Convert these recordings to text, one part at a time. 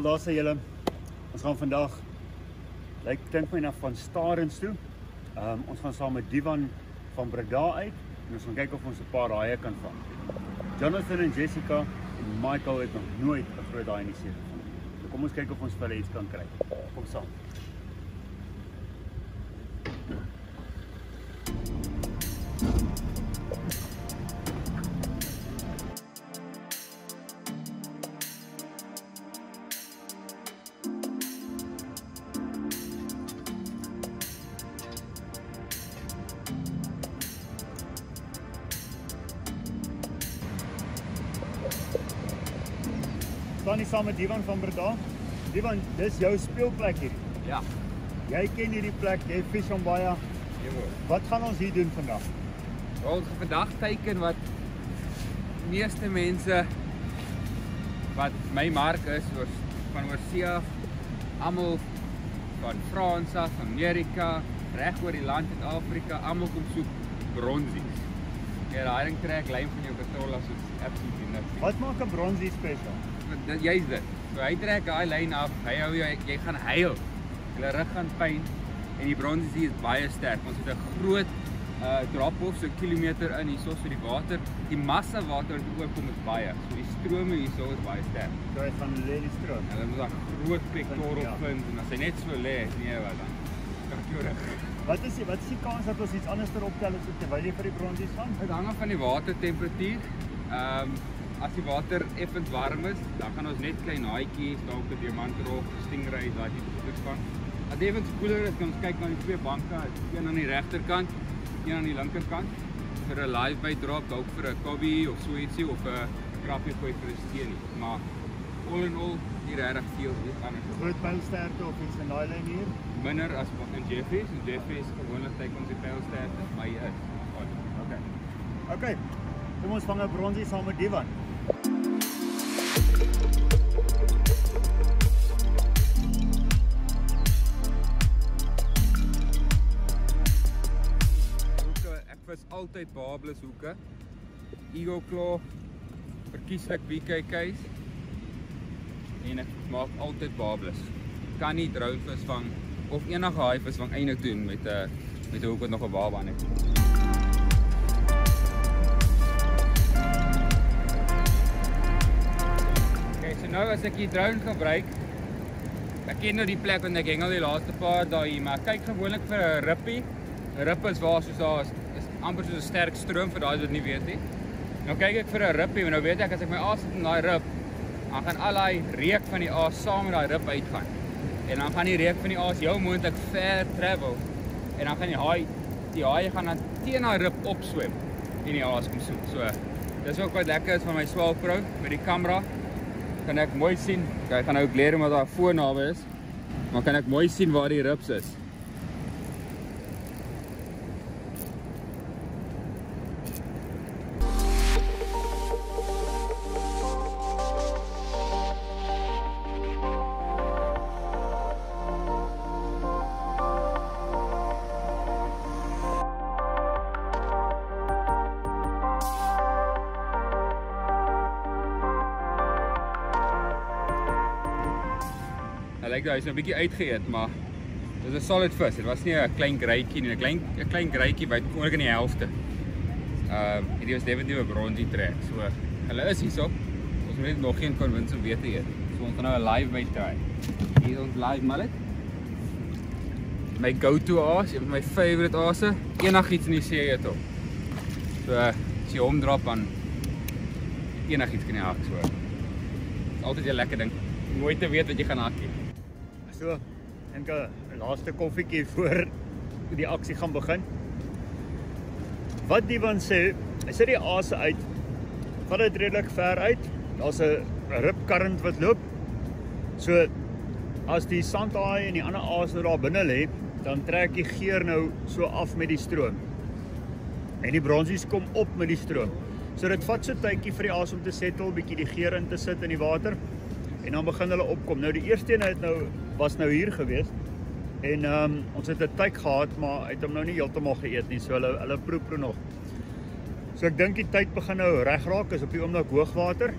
daar sê julle, ons gaan vandag, dink my na van Starens toe. Ons gaan saam met Divan van Breda uit en ons gaan kyk of ons 'n paar haie kan vang. Jonathan en Jessica en Michael het nog nooit 'n groot haai in die see gevang. So kom ons kyk of ons vir hulle iets kan kry. Kom saam. Staan nie saam met Divan van Breda. Divan, dis jou speelplek hier. Ja. Jy ken hierdie plek, jy vis hom baie. Wat gaan ons hier doen vandag? Ons gaan vandag teiken wat meeste mense wat my mark is, van oorsee af, almal van Frans af, Amerika, reg oor die land in Afrika, almal kom soek bronsies. Ja, daai ding trek lyn van jou katolla soos absoluut niks. Wat maak 'n bronsie spesiaal? Jy's dit. So hy trek daai lyn af, hy hou jy gaan huil. Jou rug gaan pyn en die bronsies hier is baie sterk. Ons het 'n groot drop-off so 'n kilometer in hierso so die water. Die massa water wat oorkom is baie. So die strome hierso is baie sterk. So hy gaan lê die stroom. Hulle moet 'n groot pectoral vind en as hy net so lê, nee wat dan. Kan jy reg. Wat is die kans dat ons iets anders erop tel terwyl jy vir die bronsies vang? Dit hang af van die watertemperatuur. As die water effens warm is, dan gaan ons net klein haaietjies, dalk 'n diamantrog, stingrays, daai tipe goeders vang. As dit effens koeler is, kan ons kyk na die twee banke, een aan die regterkant, een aan die linkerkant vir 'n live bait drop, dalk vir 'n cobby of so ietsie of 'n krappie gooi vir 'n steenie. Maar all in all, nie regtig veel anders. Groot pylsterte of iets in daai lyn hier? Minder as wat in Jeffries. In Jeffries gewoonlik teiken ons die pylsterte, maar hier is. Okay. Kom ons vang 'n bronsie saam met Divan. Ek vis altyd babelus hoeke. Eagle claw, verkieslik BKK's en ek maak altyd babelus. Kan nie drougvis vang of enige haaivis vang eintlik doen met 'n hoek wat nog 'n baba aan het. So nou as ek die drone gebruik, ek ken nou die plek want ek hengel die laaste paar dae hier, maar ek kyk gewoonlik vir 'n rippie. 'n Rip is waar soos daar is amper soos 'n sterk stroom vir daai wat nie weet nie. Nou kyk ek vir 'n rippie, want nou weet ek as ek my aas sit in daai rip, dan gaan al daai reuk van die aas saam met daai rip uitgaan. En dan gaan die reuk van die aas jou moontlik ver travel. En dan gaan die haai gaan dan teen daai rip opswem en die aas kom soek. So dis ook wat lekker is van my swaalpro met die kamera. Kan ek mooi sien, ek gaan nou leer omdat daar 'n foon naby is, maar kan ek mooi sien waar die rips is. Hy lyk hy is nou 'n bietjie uitgeëet, maar dis 'n solid vis. Dit was nie 'n klein greitjie nie, 'n klein greitjie byt oor in die helfte. Hierdie was definitief 'n bronsie trek. So hulle is hierso. Ons moet net nog geen konwins om weer te eet. So ons gaan nou 'n live bait try. Hier is ons live mullet. My go-to aas, een van my favorite aase. Enigiets in die see eet hom. So as jy hom drop dan enigiets kan jy hak so. Altyd 'n lekker ding. Nooit te weet wat jy gaan hak nie. So, dink 'n laaste koffietjie voor die aksie gaan begin. Wat Divan sê, hy sit die aase uit, vat dit redelik ver uit. Daar's 'n ripkarrent wat loop. So as die sandhaai en die ander aas nou daar binne lê, dan trek die geur nou so af met die stroom. En die bronsies kom op met die stroom. So dit vat so 'n tydjie vir die aas om te settle, bietjie die geur in te sit in die water. En dan begin hulle opkom. Nou die eerste een was nou hier gewees. En ons het 'n tyd gehad, maar hy het hom nou nie heeltemal geëet nie. So hulle proe nog. So ek dink die tyd begin nou reg raak, is op die oomblik hoogwater.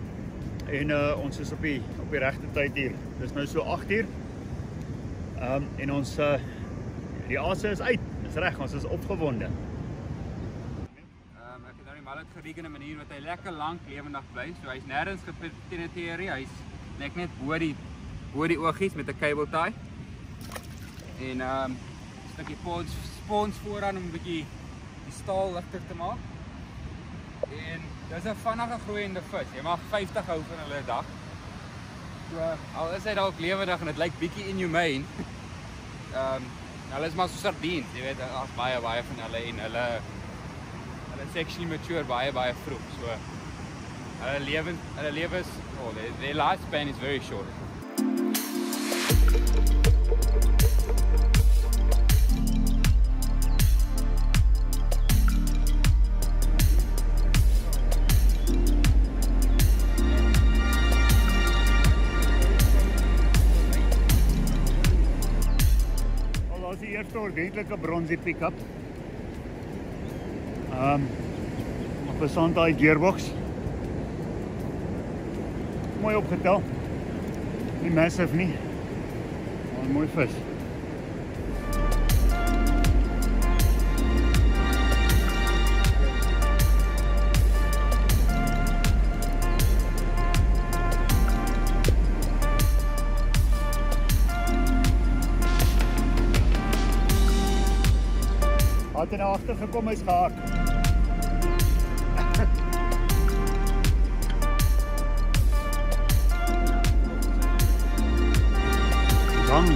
En ons is op die regte tyd hier. Dis nou so 8 uur. En ons die aase is uit. Dis reg, ons is opgewonde. Ek het nou die mallet geriek in 'n manier wat hy lekker lank lewendig bly. So hy's nêrens gepenetreer nie. Hy's net bo die oogies met 'n cable tie. En 'n stukkie spons vooraan om 'n bietjie die staal ligter te maak. En dis 'n vinnige groeiende vis. Jy mag 50 hou van hulle 'n dag. So al is hy dalk lewendig en dit lyk bietjie inhumane. Hulle is maar so sardiens, jy weet, daar's baie van hulle en hulle sexually mature baie vroeg. So hulle lewens, their lifespan is very short. Die eerste ordentlike bronsie pick-up op 'n Santai gearbox. Mooi opgetel. Nie massive nie. Maar 'n mooi vis. Had hy nou agtergekom, hy's gehak. Gang.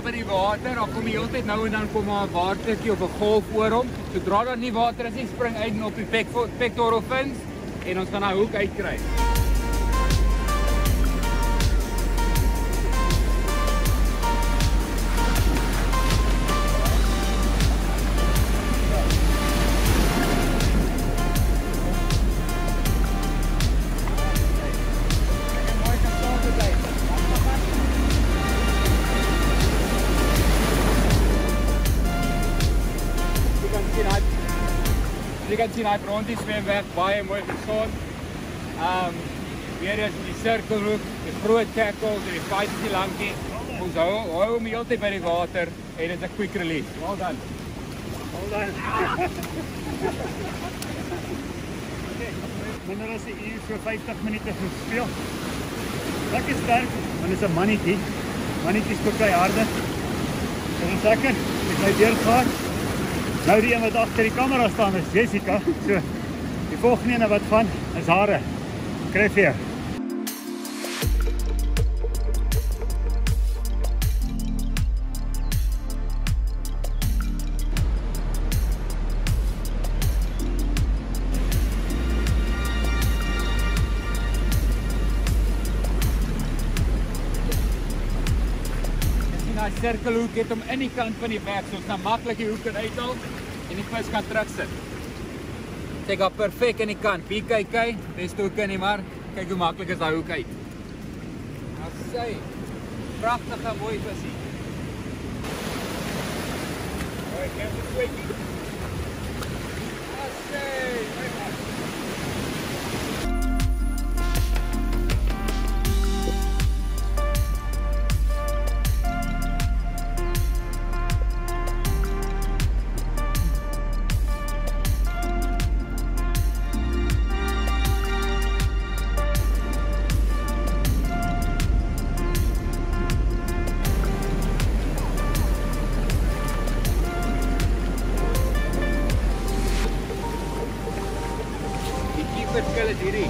By die water, dan kom jy altyd nou en dan kom maar 'n watertjie of 'n golf oor hom. Sodra daar nie water is nie, spring uit op die pectoral fins en ons gaan daai hoek uitkry. Jy kan sien hy bronties swem weg, baie mooi gesond. Weer is die sirkelhoek, die groot tackle, die feitjie lankie. Ons hou hom heeltyd by die water en dit is 'n quick release. Well done. Well done. Okay, minder as 'n uur so 50 minute gespeel. Lekker sterk, want dit is 'n mannetjie. Mannetjies kook hy harde. Dit is lekker. Ek bly deurgaan. Nou die een wat agter die kamera staan is Jessica. So die volgende ene wat gaan is hare. Skryf hier. Die sirkelhoek het hom in die kant van die bek, so ons kan maklik die hoek uithaal en die vis kan terugsit. Kyk op perfek in die kant. Wie kyk, beste hoek nie, maar kyk hoe maklik is daai hoek uit. Nou sy pragtige mooi visie. Alright, kyk die squeaky. Verskil is hierdie.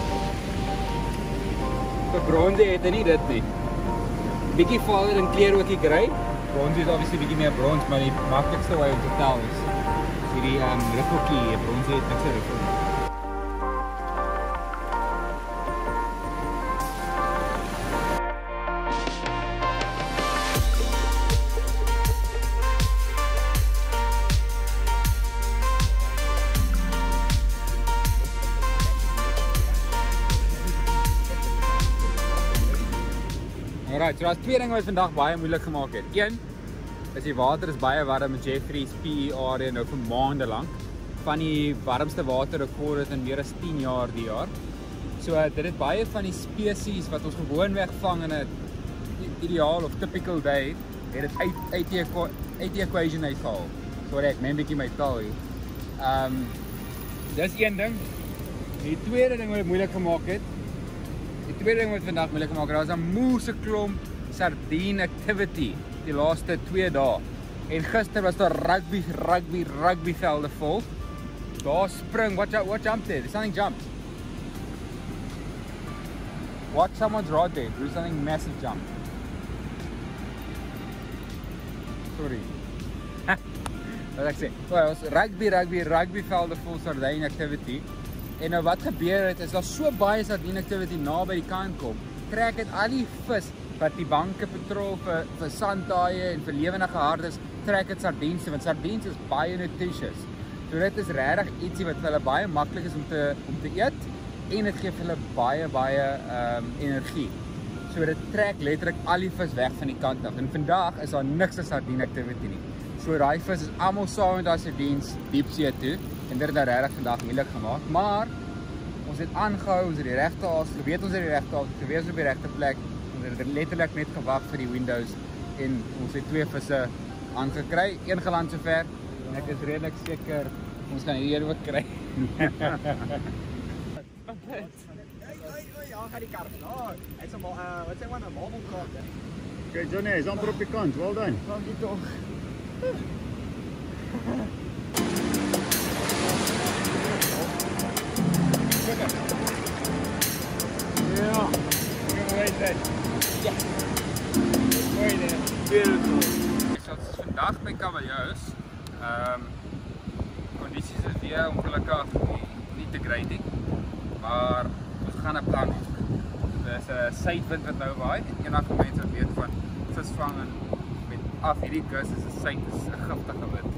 Vir bronsie het hy nie dit nie. bietjie vader in kleur ook die grey. Bronze is obviously bietjie meer brons, maar die maklikste way om te tel is hierdie riffeltjie, bronze het niks 'n riffel. Alright, so daar's twee dinge wat vandag baie moeilik gemaak het. Een is die water is baie warm in Jeffreys PE area nou vir maande lank. Van die warmste waterrekorde in meer as 10 jaar die jaar. So dit het baie van die spesies wat ons gewoonweg vang in 'n ideaal of typical day, het dit uit die equation uitgehaal. Sorry, ek neem bietjie my taal hier. Dis een ding. Die tweede ding wat dit moeilik gemaak het. Die tweede ding wat vandag moeilik gemaak het, daar was 'n moerse klomp sardine activity die laaste 2 dae. En gister was daar rugby velde vol. Daar spring, what jumped there? Something jumped. Watch someone's rod there. Do something massive jump. Sorry. Wat ek sê. Well, was rugby velde vol sardine activity. En nou wat gebeur het is daar so baie sardine activity naby die kant kom. Trek dit al die vis wat die banke patrol vir sandtaaie en vir lewendige hardes, trek dit sardiens, want sardiens is baie nutritious. So dit is regtig ietsie wat vir hulle baie maklik is om te eet en dit gee vir hulle baie energie. So dit trek letterlik al die vis weg van die kant af. En vandag is daar niks as sardine activity nie. So daai vis is almal saam met daai sardiens diepsee toe. En dit het nou regtig vandag moeilik gemaak, maar ons het aangehou, ons het die regte haas, geweet ons het die regte haas, geweet ons op die regte plek. Ons het letterlik net gewag vir die windows en ons het 2 visse aangekry, 1 geland sover en ek is redelik seker ons gaan hierdie ook kry. Ja, gaan die kar. Nou, hy's 'n wat sê man 'n marmelkar. Okay, Johnny, hy's amper op die kant. Well done. Dankie tog. Ja, weet dit. Ja. Mooi dit. Beautiful. So dit is vandag by Kabeljous. Kondisies is weer ongelukkig nie te great nie. Maar ons gaan 'n plan maak. Dis 'n suidwind wat nou waai. Eendag van mense weet van visvang met af hierdie kus is 'n giftige wind.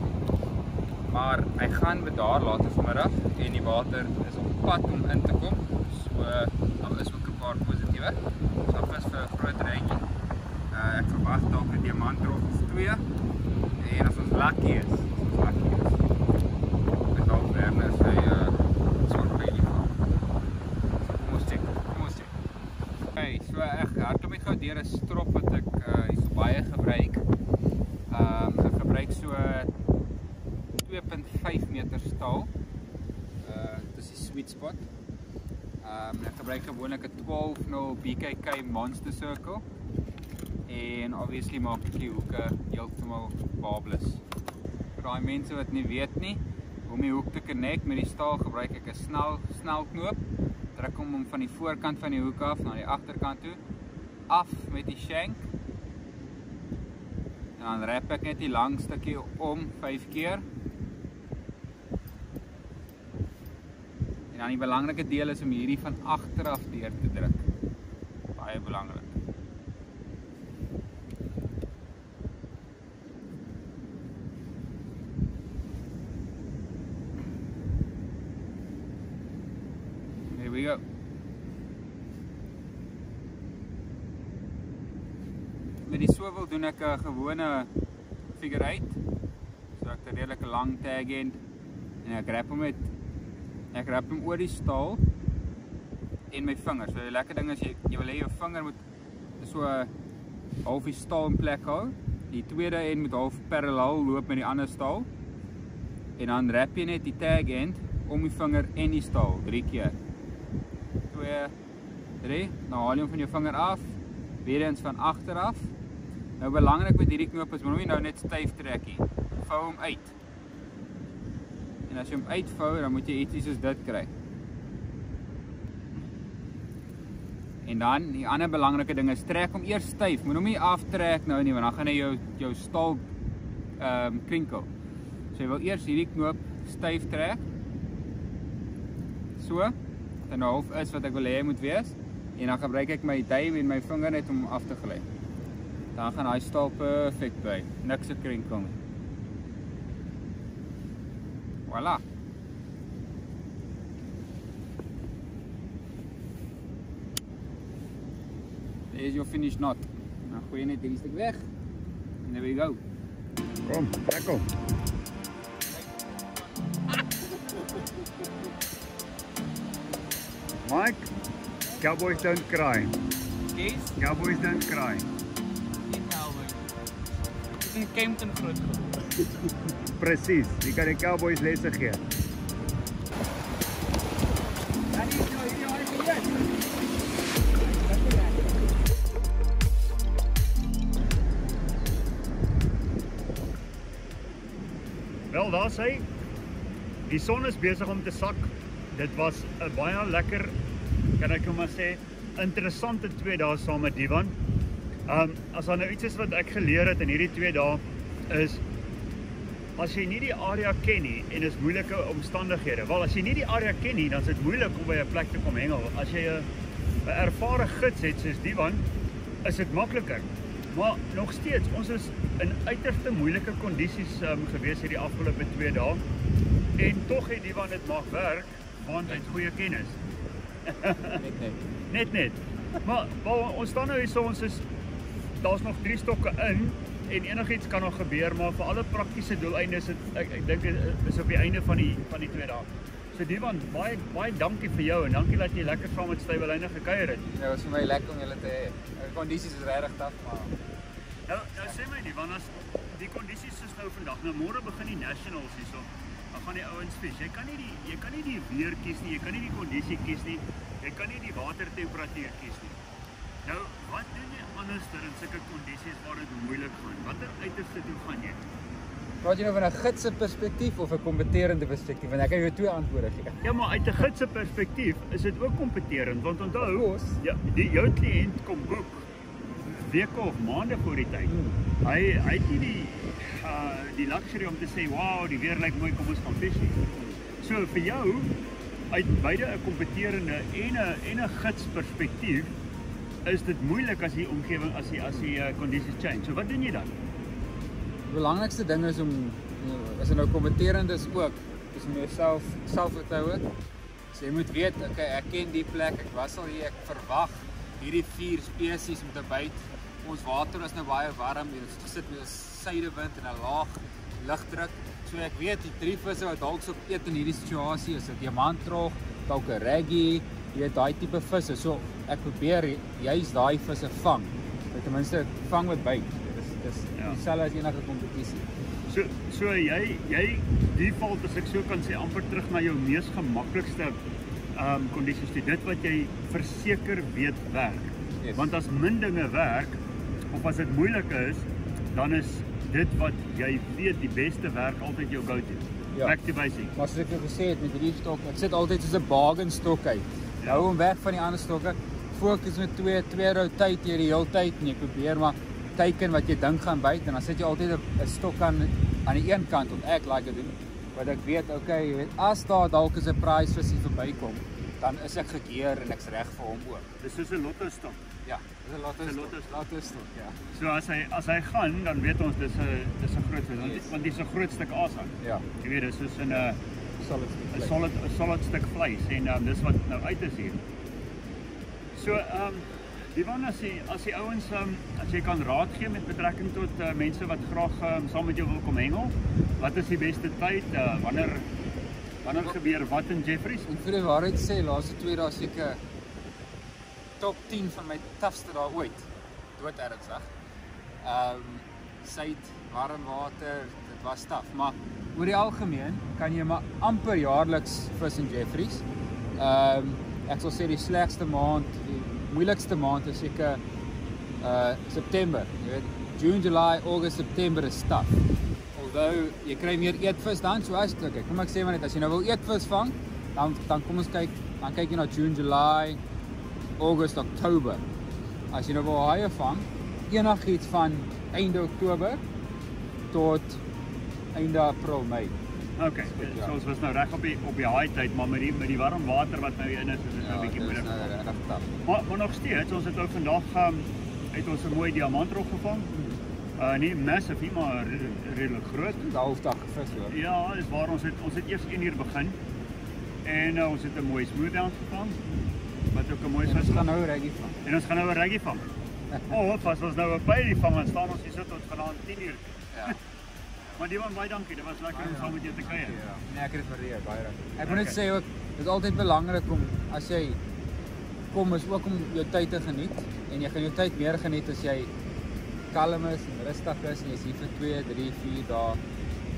Maar hy gaan bedaar later vanmiddag en die water is op pad om in te kom. So daar is ook 'n paar positiewe. So vis vir 'n groot reentjie. Ek verwag dalk 'n diamantrog of 2. En as ons lucky is, ek dalk Werner sy swart baby van. Kom ons check. Okay, so ek hardloop net gou deur 'n strop wat ek so baie gebruik. Ek gebruik so 2.5 meter staal. Dis die sweet spot. Ek gebruik gewoonlik 'n 12-0 BKK Monster Circle. En obviously maak ek die hoeke heeltemal babeless. Vir daai mense wat nie weet nie, hoe om die hoek te connect met die staal, gebruik ek 'n snel knoop. Druk hom van die voorkant van die hoek af na die agterkant toe. Af met die shank. En dan wrap ek net die lang stukkie om 5 keer. En dan die belangrike deel is om hierdie van agteraf deur te druk. Baie belangrik. Here we go. Met die swivel doen ek 'n gewone figure 8. So ek het 'n redelike lang tag end en ek grab hom oor die staal en my vinger. So die lekker ding is jy wil hê jou vinger moet so half die staal in plek hou. Die tweede end moet half parallel loop met die ander staal. En dan wrap jy net die tag end om die vinger en die staal 3 keer. 2, 3. Nou haal jy hom van jou vinger af. Weer eens van agter af. Nou belangrik met hierdie knoop is moet jy nou net styf trek nie. Vou hom uit. En as jy hom uitvou, dan moet jy ietsie soos dit kry. En dan, die ander belangrike ding is, trek hom eers styf. Moet hom nie aftrek nou nie, want dan gaan hy jou staal krinkel. So jy wil eers hierdie knoop styf trek. So, dat hy nou half is wat ek wil hê hy moet wees. En dan gebruik ek my duim en my vinger net om af te gelê. Dan gaan hy staal perfect by. Niks se krinkel nie. Voilà. There is your finish knot. Nou gooi jy net hierdie stuk weg. And there we go. Kom, trek hom. Mike, cowboys don't cry. Yes, Cowboys don't cry. nie cowboy. Ek is in Kempton groot geword. Presies, jy kan die cowboys lesse gee. Wel, daar sê, die son is besig om te sak. Dit was 'n baie lekker, kan ek maar sê, interessante 2 dae saam met Divan. As daar nou iets is wat ek geleer het in hierdie 2 dae, is as jy nie die area ken nie en is moeilike omstandighede. Wel, as jy nie die area ken nie, dan is dit moeilik om by 'n plek te kom hengel. As jy 'n ervare gids het soos Divan, is dit makliker. Maar nog steeds, ons is in uiterste moeilike kondisies gewees hierdie afgelope 2 dae. En tog het Divan dit maak werk, want hy het goeie kennis. Net. Maar ons staan nou hier so, daar's nog 3 stokke in en enigiets kan nog gebeur, maar vir alle praktiese doeleindes ek dink is op die einde van die 2 dae. So Divan, baie dankie vir jou en dankie dat jy lekker saam met Styweline gekuier het. Dit was vir my lekker om julle te hê. Die kondisies is regtig taaf, maar Nou sê my Divan, as die kondisies is nou vandag, nou môre begin die nationals hierso. Dan gaan die ouens vis. Jy kan nie die weer kies nie, jy kan nie die kondisie kies nie, jy kan nie die watertemperatuur kies nie. Nou, wat doen jy anders in sulke kondisies waar dit moeilik gaan? Watter uiterste toe gaan jy? praat jy nou van 'n gidse perspektief of 'n kompeterende perspektief? Want ek kan jou 2 antwoorde gee. Ja, maar uit 'n gidse perspektief is dit ook kompeterend, want onthou, Of course. ja, jou kliënt kom boek weke of maande voor die tyd. Hy het nie die luxury om te sê, "Wow, die weer lyk mooi, kom ons gaan vis nie." So vir jou uit beide 'n kompeterende en 'n gids perspektief is dit moeilik as die omgewing as die kondisies change. So wat doen jy dan? Die belangrikste ding is om as jy nou kompeterend is ook, is om jouself selfvertroue. So jy moet weet, okay, ek ken die plek, ek was al hier, ek verwag hierdie 4 spesies om te byt. Ons water is nou baie warm, jy het gesit met 'n suidewind en 'n laag lugdruk. So ek weet die 3 visse wat dalk sou eet in hierdie situasie is 'n diamantrog, dalk 'n reggie, jy weet daai tipe visse. So ek probeer juist daai visse vang. Ten minste vang met byt. Dis dieselfde as enige kompetisie. So jy default, as ek so kan sê, amper terug na jou mees gemaklikste kondisies toe. Dit wat jy verseker weet werk. Yes. Want as min dinge werk of as dit moeilik is, dan is dit wat jy weet die beste werk altyd jou go-to. Ja. Back to basics. Maar soos ek gesê het met hierdie stok, ek sit altyd soos 'n bargain stok uit. Hou hom weg van die ander stokke. Fokus met twee rotate hier die hele tyd en jy probeer maar teiken wat jy dink gaan byt en dan sit jy altyd 'n stok aan die een kant wat ek like doen. Wat ek weet, okay, jy weet, as daar dalk 'n prize visie verbykom, dan is ek gekeer en ek's reg vir hom ook. Dis soos 'n lotto stok. Ja, dis 'n lotto stok, ja. So as hy gaan, dan weet ons dis 'n groot vis, Yes. want dis 'n groot stuk asem. Ja, Jy weet, dis soos 'n solid. solid stuk vleis en dis wat nou uit is hier. So Divan, as die ouens as jy kan raad gee met betrekking tot mense wat graag saam met jou wil kom hengel, wat is die beste tyd? Wanneer gebeur wat in Jeffreys? En vir die waarheid sê, laaste 2 dae seker top 10 van my toughste dae ooit. Dood ernstig. Suid, warm water, dit was taaf, maar oor die algemeen kan jy maar amper jaarliks vis in Jeffreys. Ek sal sê die slegste maand, die moeilikste maand is seker September. Jy weet, June, July, August, September is taaf. Although jy kry meer eetvis dan, so as okay, kom ek sê maar net as jy nou wil eetvis vang, dan kom ons kyk, dan kyk jy na June, July, August, Oktober. As jy nou wil haie vang, enigiets van einde Oktober tot einde April, Mei. Okay, so ons was nou reg op die haai tyd, maar met die warm water wat nou in is dit nou 'n bietjie moeilik. Maar nog steeds, ons het ook vandag het ons 'n mooi diamantrog gevang. Nie massive nie, maar redelik groot. Die hoofdag gevis hoor. Ja, dis waar ons het eers 1 uur begin. En ons het 'n mooi smoothhound gevang. Wat ook 'n mooi vis. Ons gaan nou 'n reggie vang. En ons gaan nou 'n reggie vang. As ons nou 'n by vang, dan staan ons hier tot vanaand 10 uur. Ja. Maar die baie dankie, dit was lekker om saam met jou te kuier. Ja, nee, ek het dit waardeer, baie dankie. Ek moet net sê ook, dit is altyd belangrik om as jy kom is ook om jou tyd te geniet en jy gaan jou tyd meer geniet as jy kalm is en rustig is en jy is hier vir 2, 3, 4 dae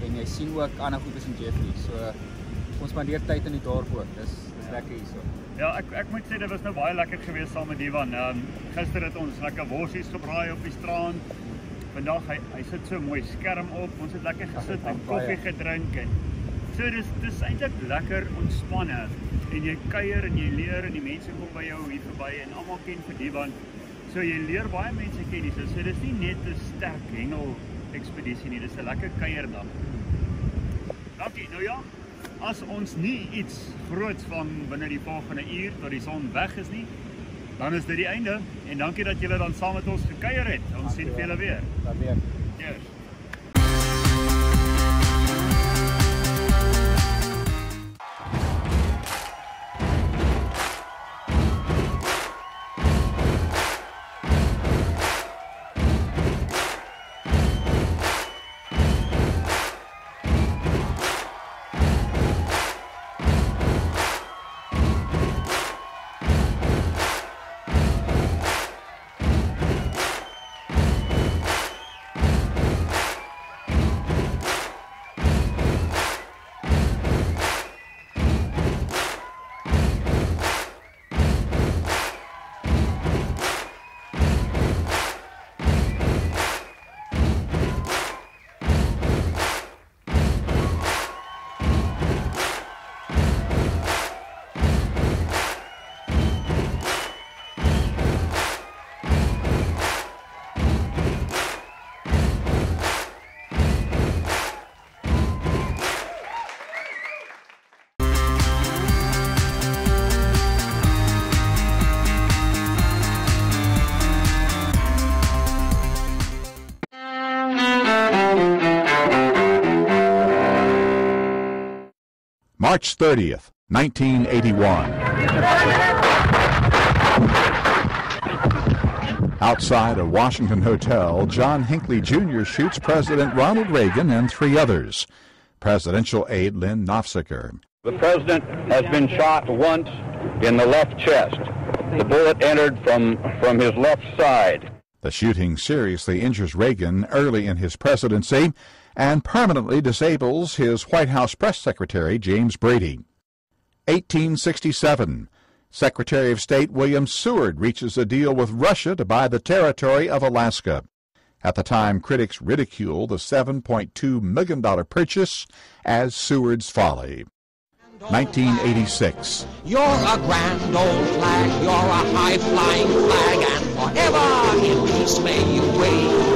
en jy sien ook ander goedes in Jeffrey. So ons spandeer tyd in die dorp ook. Dis lekker hierso. Ja, ek moet sê dit was nou baie lekker geweest saam met Ivan. Gister het ons lekker worsies gebraai op die strand. Vandag hy sit so mooi skerm op. Ons het lekker gesit en koffie gedrink en so dis eintlik lekker ontspanne. En jy kuier en jy leer en die mense kom by jou hier verby en almal ken vir Ivan. So jy leer baie mense ken hier. So dis nie net 'n sterk hengel ekspedisie nie, dis 'n lekker kuierdag. Dankie. Nou ja, as ons nie iets groots vang binne die volgende uur tot die son weg is nie, dan is dit die einde. En dankie dat julle dan saam met ons gekuier het. Ons sien vir julle weer. Cheers. March 30th, 1981. Outside a Washington hotel, John Hinckley Jr. shoots President Ronald Reagan and 3 others. Presidential aide Lynn Nofziger. The president has been shot once in the left chest. The bullet entered from his left side. The shooting seriously injures Reagan early in his presidency and permanently disables his White House press secretary, James Brady. 1867. Secretary of State William Seward reaches a deal with Russia to buy the territory of Alaska. At the time, critics ridiculed the $7.2 million purchase as Seward's folly. 1986. You're a grand old flag, you're a high-flying flag, and forever in peace may you wave.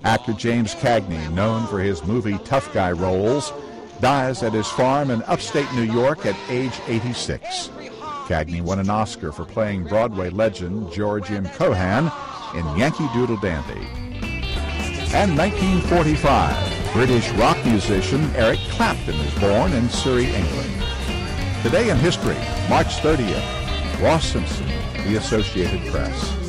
Actor James Cagney, known for his movie tough guy roles, dies at his farm in upstate New York at age 86. Cagney won an Oscar for playing Broadway legend George M. Cohan in Yankee Doodle Dandy. And 1945, British rock musician Eric Clapton is born in Surrey, England. Today in history, March 30th, Ross Simpson, The Associated Press.